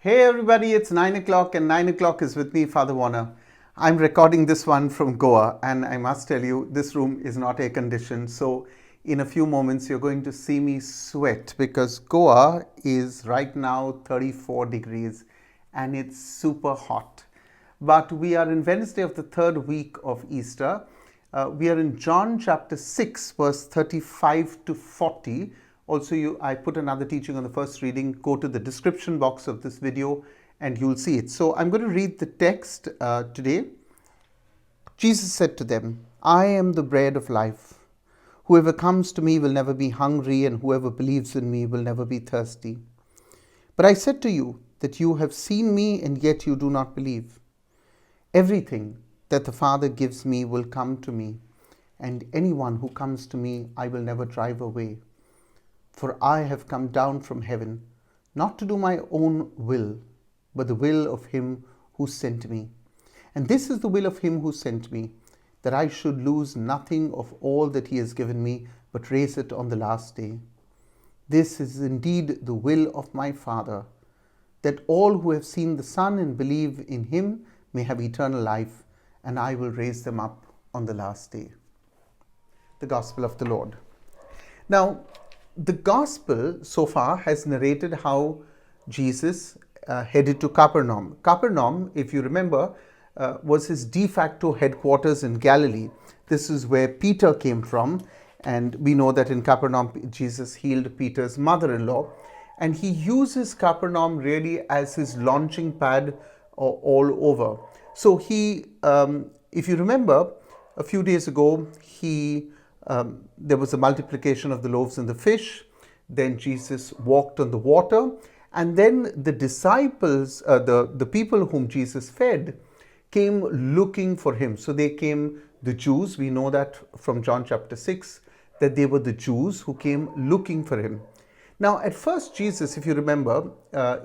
Hey everybody, it's 9 o'clock and 9 o'clock is with me, Father Warner. I'm recording this one from Goa and I must tell you, this room is not air conditioned. So in a few moments, you're going to see me sweat because Goa is right now 34 degrees and it's super hot. But we are in Wednesday of the third week of Easter. We are in John chapter 6, verse 35 to 40. Also, I put another teaching on the first reading. Go to the description box of this video and you'll see it. So I'm going to read the text today. Jesus said to them, I am the bread of life. Whoever comes to me will never be hungry, and whoever believes in me will never be thirsty. But I said to you that you have seen me, and yet you do not believe. Everything that the Father gives me will come to me, and anyone who comes to me I will never drive away. For I have come down from heaven, not to do my own will, but the will of him who sent me. And this is the will of him who sent me, that I should lose nothing of all that he has given me, but raise it on the last day. This is indeed the will of my Father, that all who have seen the Son and believe in him may have eternal life, and I will raise them up on the last day. The Gospel of the Lord. Now, the Gospel so far has narrated how Jesus headed to Capernaum. Capernaum, if you remember, was his de facto headquarters in Galilee. This is where Peter came from, and we know that in Capernaum, Jesus healed Peter's mother-in-law, and he uses Capernaum really as his launching pad all over. So if you remember, a few days ago, there was a multiplication of the loaves and the fish. Then Jesus walked on the water. And then the disciples, the people whom Jesus fed, came looking for him. So they came, the Jews, we know that from John chapter 6, that they were the Jews who came looking for him. Now, at first, Jesus, if you remember,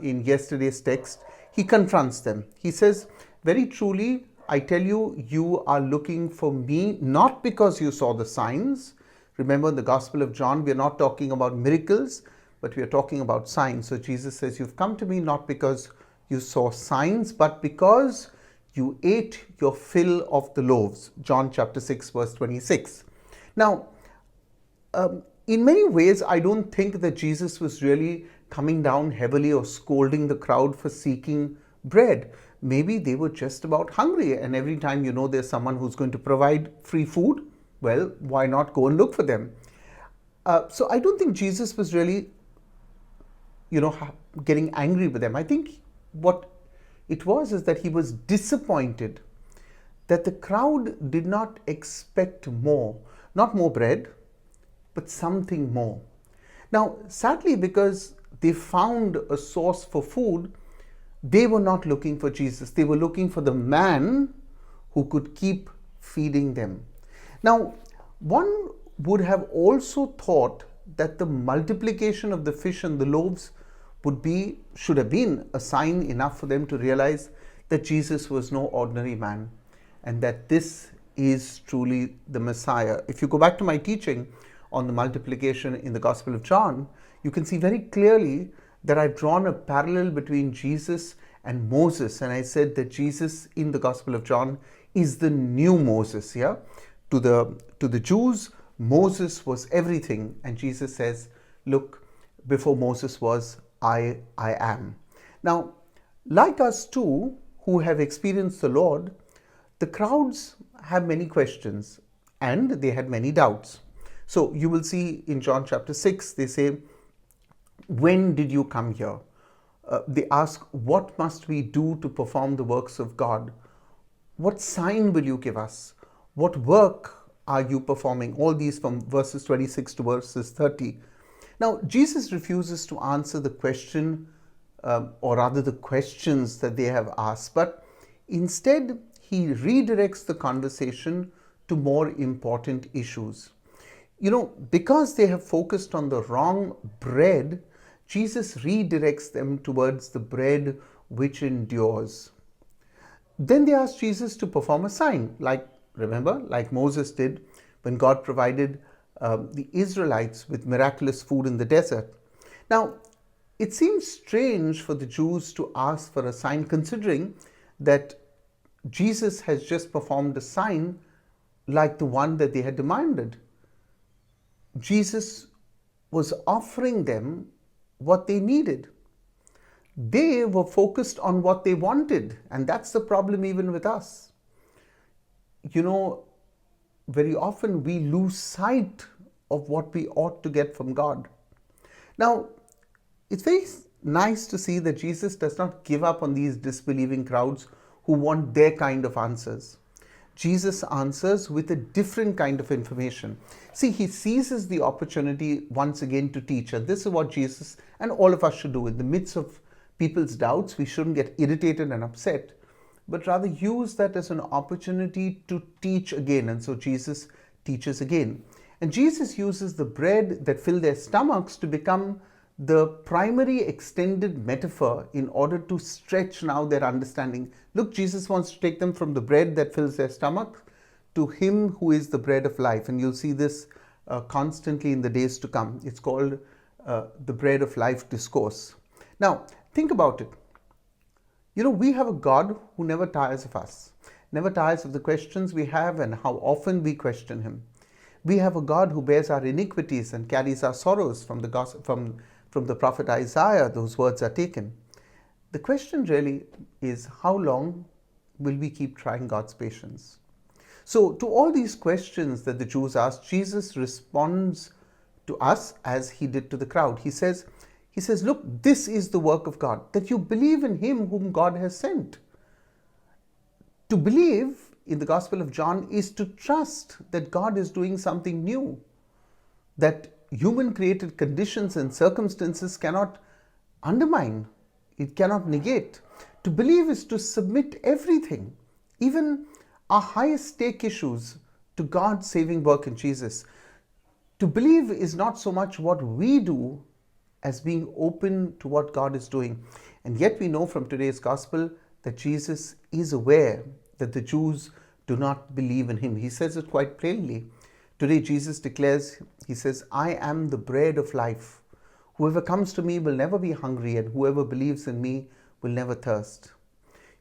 in yesterday's text, he confronts them. He says, very truly, I tell you, you are looking for me not because you saw the signs. Remember, in the Gospel of John, we are not talking about miracles, but we are talking about signs. So Jesus says, you've come to me not because you saw signs, but because you ate your fill of the loaves. John chapter 6, verse 26. Now, in many ways, I don't think that Jesus was really coming down heavily or scolding the crowd for seeking bread. Maybe they were just about hungry, and every time there's someone who's going to provide free food, well, why not go and look for them? So I don't think Jesus was really, getting angry with them. I think what it was is that he was disappointed that the crowd did not expect more, not more bread, but something more. Now, sadly, because they found a source for food, they were not looking for Jesus. They were looking for the man who could keep feeding them. Now, one would have also thought that the multiplication of the fish and the loaves should have been a sign enough for them to realize that Jesus was no ordinary man and that this is truly the Messiah. If you go back to my teaching on the multiplication in the Gospel of John, you can see very clearly that I've drawn a parallel between Jesus and Moses, and I said that Jesus in the Gospel of John is the new Moses. Yeah, to the Jews, Moses was everything, and Jesus says, "Look, before Moses was, I am." Now, like us too, who have experienced the Lord, the crowds have many questions and they had many doubts. So you will see in John chapter 6, they say, when did you come here? They ask, what must we do to perform the works of God? What sign will you give us? What work are you performing? All these from verses 26 to verses 30. Now, Jesus refuses to answer the question, or rather the questions that they have asked, but instead he redirects the conversation to more important issues. Because they have focused on the wrong bread, Jesus redirects them towards the bread which endures. Then they ask Jesus to perform a sign, like Moses did when God provided the Israelites with miraculous food in the desert. Now, it seems strange for the Jews to ask for a sign, considering that Jesus has just performed a sign like the one that they had demanded. Jesus was offering them what they needed. They were focused on what they wanted, and that's the problem even with us. You know, very often we lose sight of what we ought to get from God. Now, it's very nice to see that Jesus does not give up on these disbelieving crowds who want their kind of answers. Jesus answers with a different kind of information. See, he seizes the opportunity once again to teach. And this is what Jesus and all of us should do. In the midst of people's doubts, we shouldn't get irritated and upset, but rather use that as an opportunity to teach again. And so Jesus teaches again. And Jesus uses the bread that filled their stomachs to become the primary extended metaphor in order to stretch now their understanding. Look, Jesus wants to take them from the bread that fills their stomach to him who is the bread of life. And you'll see this constantly in the days to come. It's called the bread of life discourse. Now, think about it. You know, we have a God who never tires of us, never tires of the questions we have and how often we question him. We have a God who bears our iniquities and carries our sorrows. From the prophet Isaiah, those words are taken. The question really is, how long will we keep trying God's patience? So to all these questions that the Jews asked, Jesus responds to us as he did to the crowd. He says, look, this is the work of God, that you believe in him whom God has sent. To believe in the Gospel of John is to trust that God is doing something new, that human created conditions and circumstances cannot undermine, it cannot negate. To believe is to submit everything, even our highest stake issues, to God's saving work in Jesus. To believe is not so much what we do as being open to what God is doing. And yet we know from today's gospel that Jesus is aware that the Jews do not believe in him. He says it quite plainly. Today Jesus declares, he says, I am the bread of life. Whoever comes to me will never be hungry, and whoever believes in me will never thirst.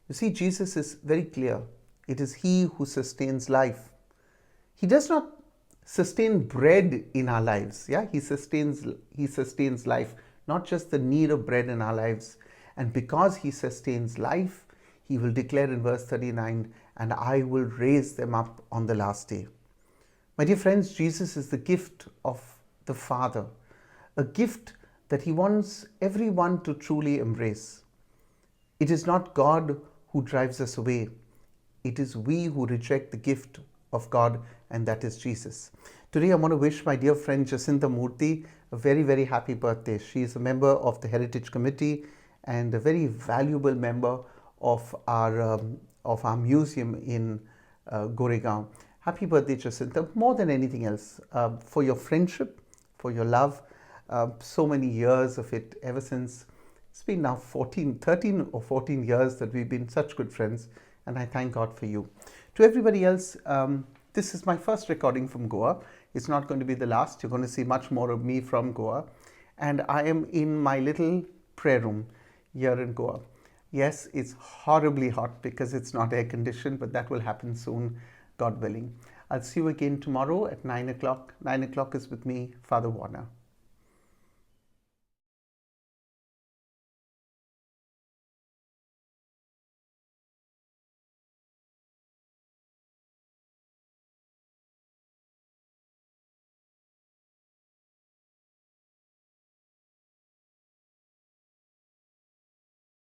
You see, Jesus is very clear. It is he who sustains life. He does not sustain bread in our lives. Yeah, he sustains life, not just the need of bread in our lives. And because he sustains life, he will declare in verse 39, and I will raise them up on the last day. My dear friends, Jesus is the gift of the Father, a gift that he wants everyone to truly embrace. It is not God who drives us away. It is we who reject the gift of God, and that is Jesus. Today I want to wish my dear friend Jacinta Murthy a very, very happy birthday. She is a member of the Heritage Committee and a very valuable member of our museum in Goregaon. Happy birthday, Jacinta, more than anything else, for your friendship, for your love, so many years of it, ever since. It's been now 13 or 14 years that we've been such good friends, and I thank God for you. To everybody else, this is my first recording from Goa. It's not going to be the last. You're going to see much more of me from Goa. And I am in my little prayer room here in Goa. Yes, it's horribly hot because it's not air conditioned, but that will happen soon, God willing. I'll see you again tomorrow at 9 o'clock. 9 o'clock is with me, Father Warner.